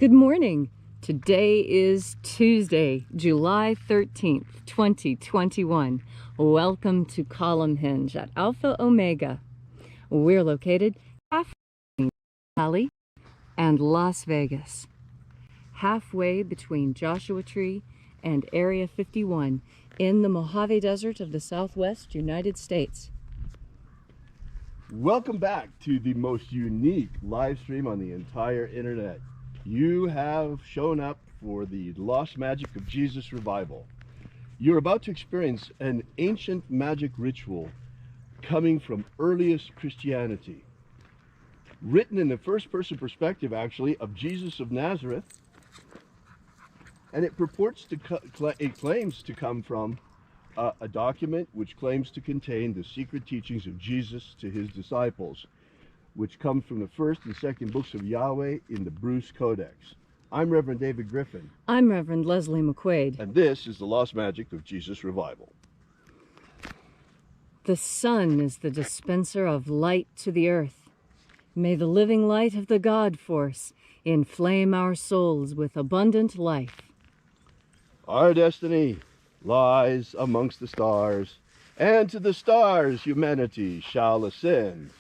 Good morning. Today is Tuesday, July 13th, 2021. Welcome to Column Hinge at Alpha Omega. We're located halfway between Valley and Las Vegas, halfway between Joshua Tree and Area 51 in the Mojave Desert of the Southwest United States. Welcome back to the most unique live stream on the entire internet. You have shown up for the Lost Magic of Jesus revival. You're about to experience an ancient magic ritual coming from earliest Christianity, written in the first-person perspective, actually, of Jesus of Nazareth, and it purports to it claims to come from a document which claims to contain the secret teachings of Jesus to his disciples, which comes from the first and second books of Yahweh in the Bruce Codex. I'm Reverend David Griffin. I'm Reverend Leslie McQuaid. And this is the Lost Magic of Jesus revival. The sun is the dispenser of light to the earth. May the living light of the God force inflame our souls with abundant life. Our destiny lies amongst the stars, and to the stars humanity shall ascend.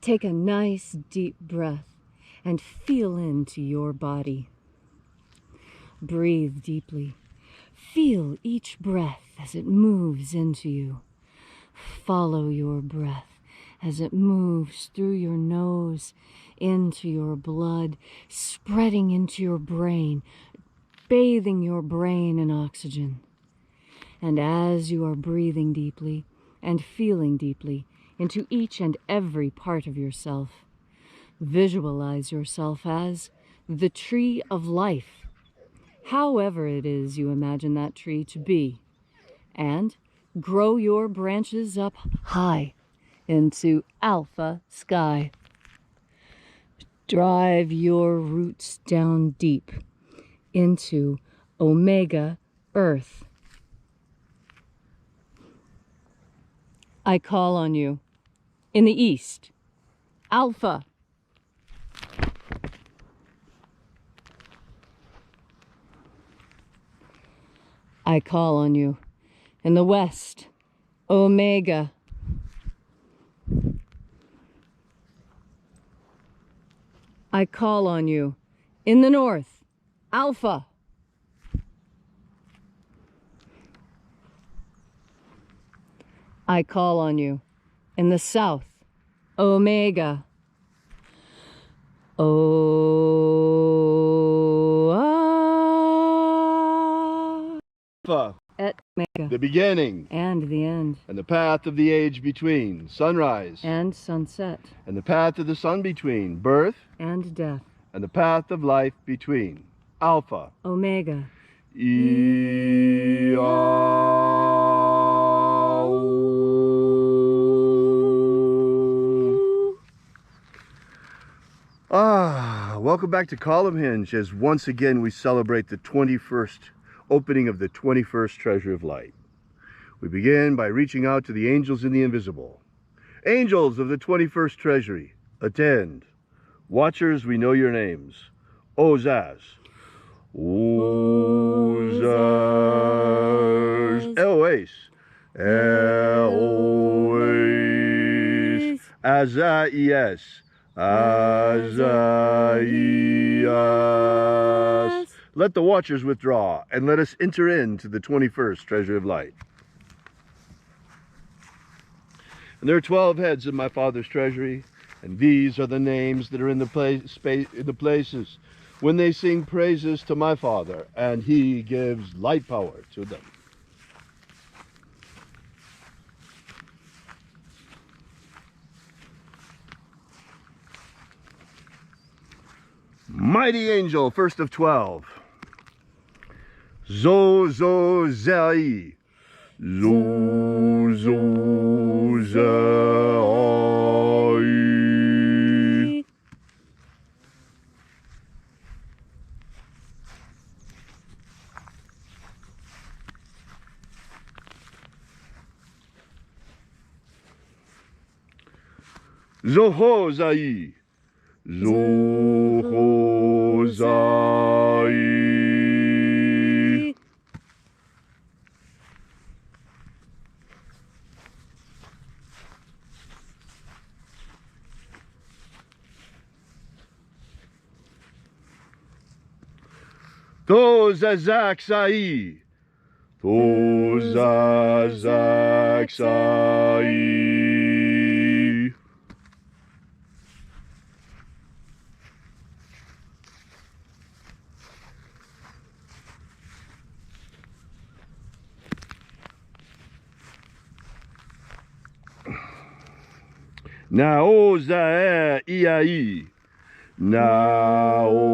Take a nice deep breath and feel into your body. Breathe deeply. Feel each breath as it moves into you. Follow your breath as it moves through your nose, into your blood, spreading into your brain, bathing your brain in oxygen. And as you are breathing deeply and feeling deeply into each and every part of yourself, visualize yourself as the tree of life, however it is you imagine that tree to be, and grow your branches up high into alpha sky. Drive your roots down deep into omega earth. I call on you in the east, alpha. I call on you in the west, omega. I call on you in the north, alpha. I call on you in the south, omega. Alpha, Et omega. the beginning And the end. and the path of the age between, sunrise And sunset. and the path of the sun between, birth And death. and the path of life between, alpha. Omega. Welcome back to Column Hinge, as once again we celebrate the 21st opening of the 21st Treasure of Light. We begin by reaching out to the angels in the invisible. Angels of the 21st Treasury, attend. Watchers, we know your names. Ozaz. Ozaz. Elois. Elois. Azaias. Azaias. Let the watchers withdraw, and let us enter into the 21st Treasure of Light. And there are 12 heads in my Father's treasury, and these are the names that are in the places when they sing praises to my Father, and he gives light power to them. Mighty angel, first of 12. Zozai. Zozai. Zohozai. Zohozai. Tozazaksai. Tozazaksai. Naoza iai. Naoza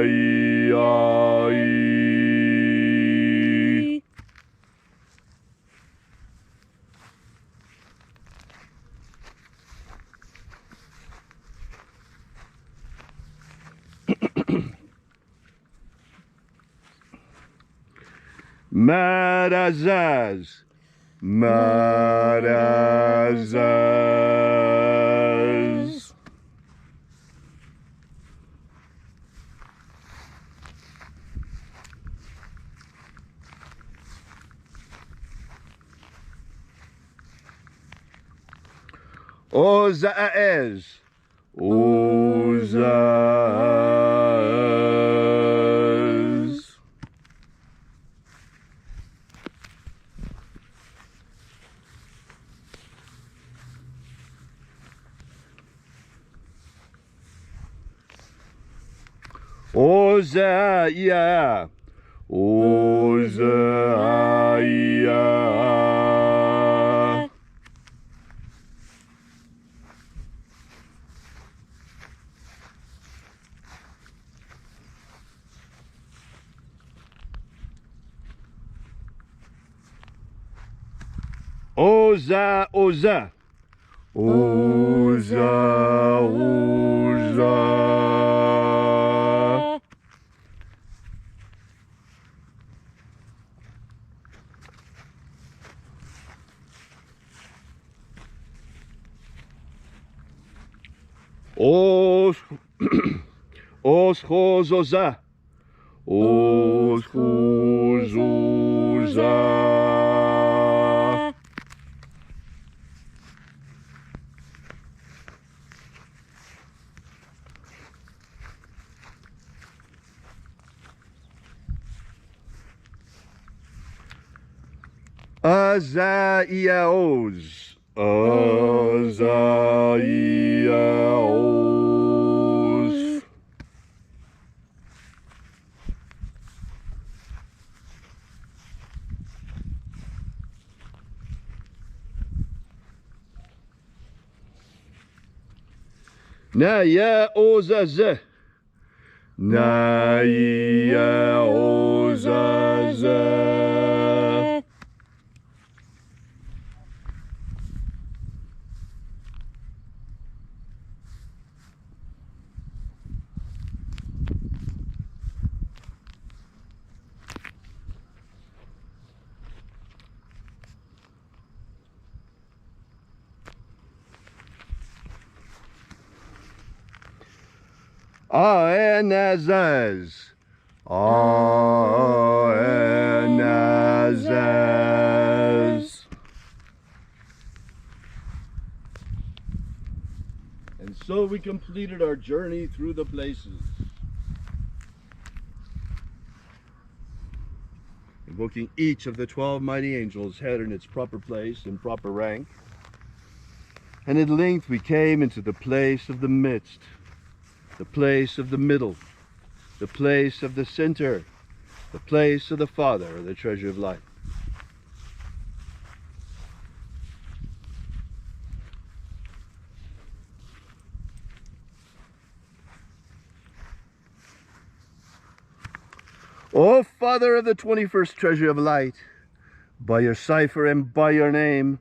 iai. Marazaz. Marazaz. Ozaez. Ozaez. Ozaia. Ozaia. Oza, oza. Oza, oza. Os, oschozoza. Oschozoza. Azaiaos. Azaiaos. Naya ozaze. Naya ozaze. Aenazaz. Aenazaz. And so we completed our journey through the places, invoking each of the 12 mighty angels, head in its proper place and proper rank. And at length we came into the place of the midst, the place of the middle, the place of the center, the place of the Father, the treasure of life. O Father of the 21st treasure of light, by your cipher and by your name,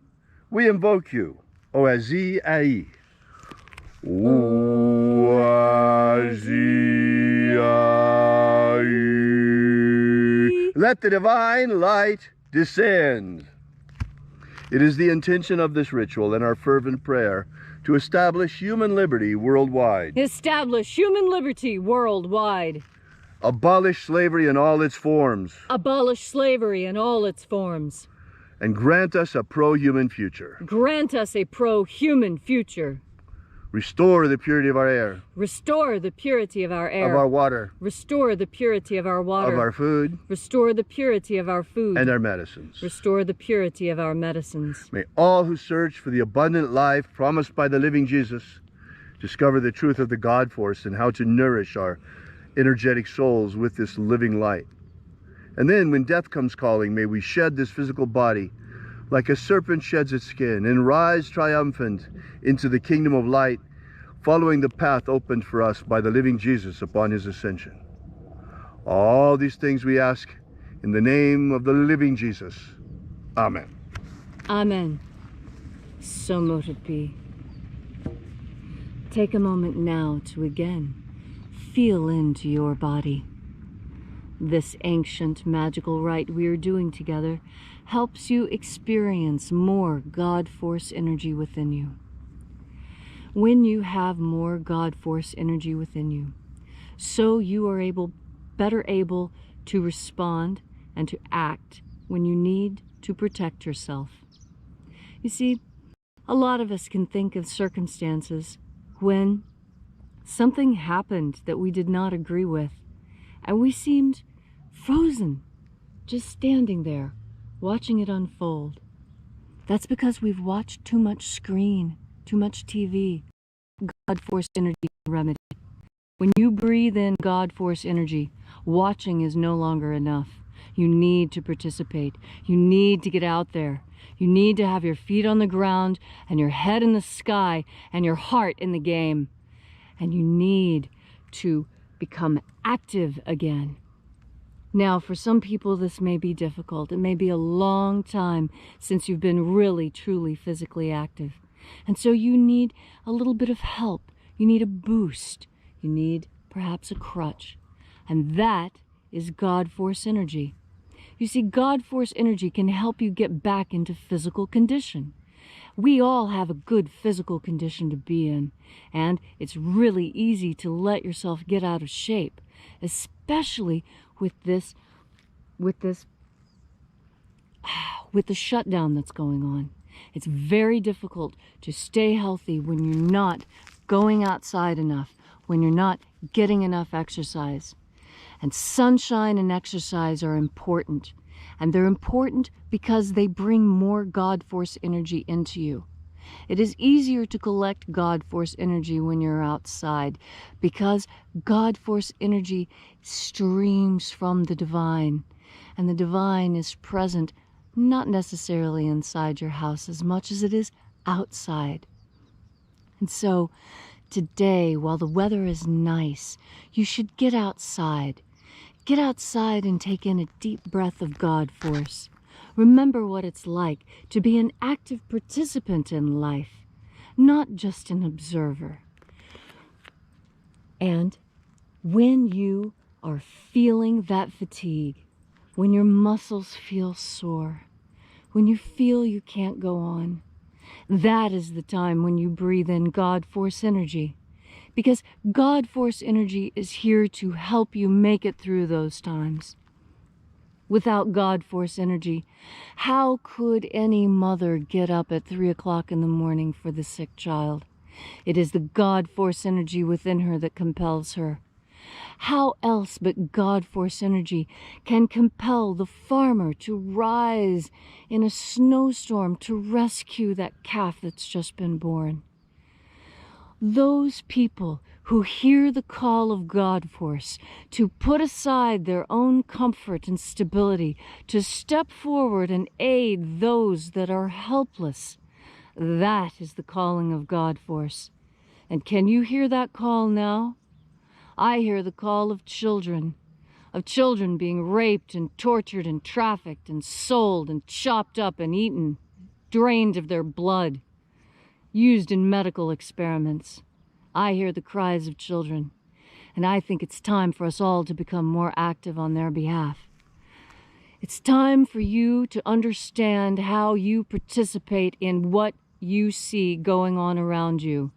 we invoke you, Oazi Ai. Oazi Ai. Let the divine light descend It is the intention of this ritual and our fervent prayer to establish human liberty worldwide. Establish human liberty worldwide. Abolish slavery in all its forms. Abolish slavery in all its forms. And grant us a pro-human future. Grant us a pro-human future. Restore the purity of our air. Restore the purity of our air. Of our water. Restore the purity of our water. Of our food. Restore the purity of our food. And our medicines. Restore the purity of our medicines. May all who search for the abundant life promised by the living Jesus discover the truth of the God force and how to nourish our energetic souls with this living light. And then when death comes calling, may we shed this physical body like a serpent sheds its skin and rise triumphant into the kingdom of light, following the path opened for us by the living Jesus upon his ascension. All these things we ask in the name of the living Jesus. Amen. Amen. So mote it be. Take a moment now to again feel into your body. This ancient magical rite we are doing together helps you experience more God force energy within you. When you have more God force energy within you, so you are better able to respond and to act when you need to protect yourself. You see, a lot of us can think of circumstances when something happened that we did not agree with, and we seemed frozen, just standing there, watching it unfold. That's because we've watched too much screen, too much TV. God force energy remedy. When you breathe in God force energy, watching is no longer enough. You need to participate. You need to get out there. You need to have your feet on the ground and your head in the sky and your heart in the game. And you need to become active again. Now, for some people, this may be difficult. It may be a long time since you've been really, truly physically active. And so you need a little bit of help. You need a boost. You need perhaps a crutch. And that is God force energy. You see, God force energy can help you get back into physical condition. We all have a good physical condition to be in, and it's really easy to let yourself get out of shape, especially with the shutdown that's going on. It's very difficult to stay healthy when you're not going outside enough, when you're not getting enough exercise. And sunshine and exercise are important. And they're important because they bring more God force energy into you. It is easier to collect God force energy when you're outside because God force energy streams from the divine. And the divine is present not necessarily inside your house as much as it is outside. And so today, while the weather is nice, you should get outside. Get outside and take in a deep breath of God force. Remember what it's like to be an active participant in life, not just an observer. And when you are feeling that fatigue, when your muscles feel sore, when you feel you can't go on, that is the time when you breathe in God force energy. Because God force energy is here to help you make it through those times. Without God force energy, how could any mother get up at 3 o'clock in the morning for the sick child? It is the God force energy within her that compels her. How else but God force energy can compel the farmer to rise in a snowstorm to rescue that calf that's just been born? Those people who hear the call of God force to put aside their own comfort and stability, to step forward and aid those that are helpless, that is the calling of God force. And can you hear that call now? I hear the call of children being raped and tortured and trafficked and sold and chopped up and eaten, drained of their blood, used in medical experiments. I hear the cries of children, and I think it's time for us all to become more active on their behalf. It's time for you to understand how you participate in what you see going on around you.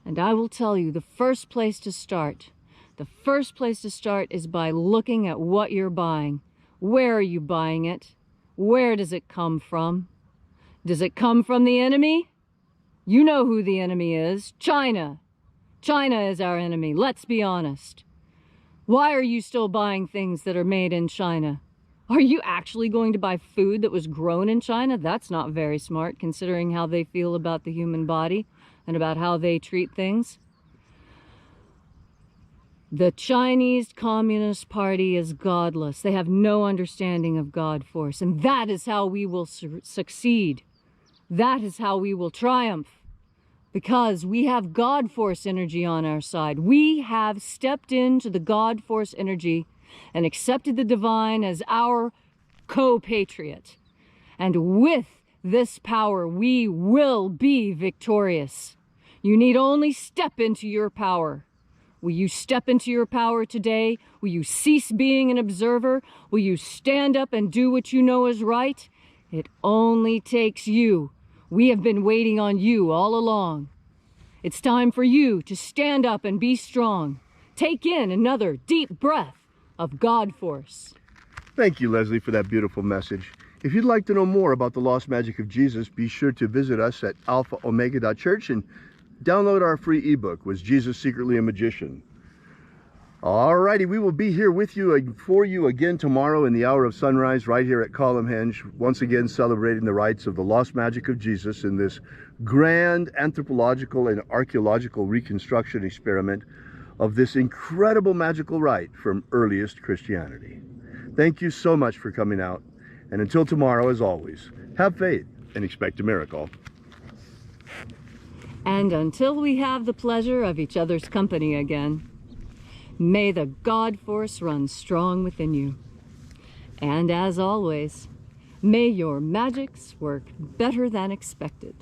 And I will tell you, the first place to start is by looking at what you're buying. Where are you buying it? Where does it come from? Does it come from the enemy? You know who the enemy is. China. China is our enemy. Let's be honest. Why are you still buying things that are made in China? Are you actually going to buy food that was grown in China? That's not very smart, considering how they feel about the human body and about how they treat things. The Chinese Communist Party is godless. They have no understanding of God force, and that is how we will succeed. That is how we will triumph, because we have God force energy on our side. We have stepped into the God force energy and accepted the divine as our co-patriot. And with this power, we will be victorious. You need only step into your power. Will you step into your power today? Will you cease being an observer? Will you stand up and do what you know is right? It only takes you. We have been waiting on you all along. It's time for you to stand up and be strong. Take in another deep breath of God force. Thank you, Leslie, for that beautiful message. If you'd like to know more about the lost magic of Jesus, be sure to visit us at alphaomega.church and download our free ebook, Was Jesus Secretly a Magician? Alrighty, we will be here with you, for you again tomorrow in the hour of sunrise, right here at Columnhenge, once again celebrating the rites of the lost magic of Jesus in this grand anthropological and archaeological reconstruction experiment of this incredible magical rite from earliest Christianity. Thank you so much for coming out, and until tomorrow, as always, have faith and expect a miracle. And until we have the pleasure of each other's company again, may the God force run strong within you. And as always, may your magics work better than expected.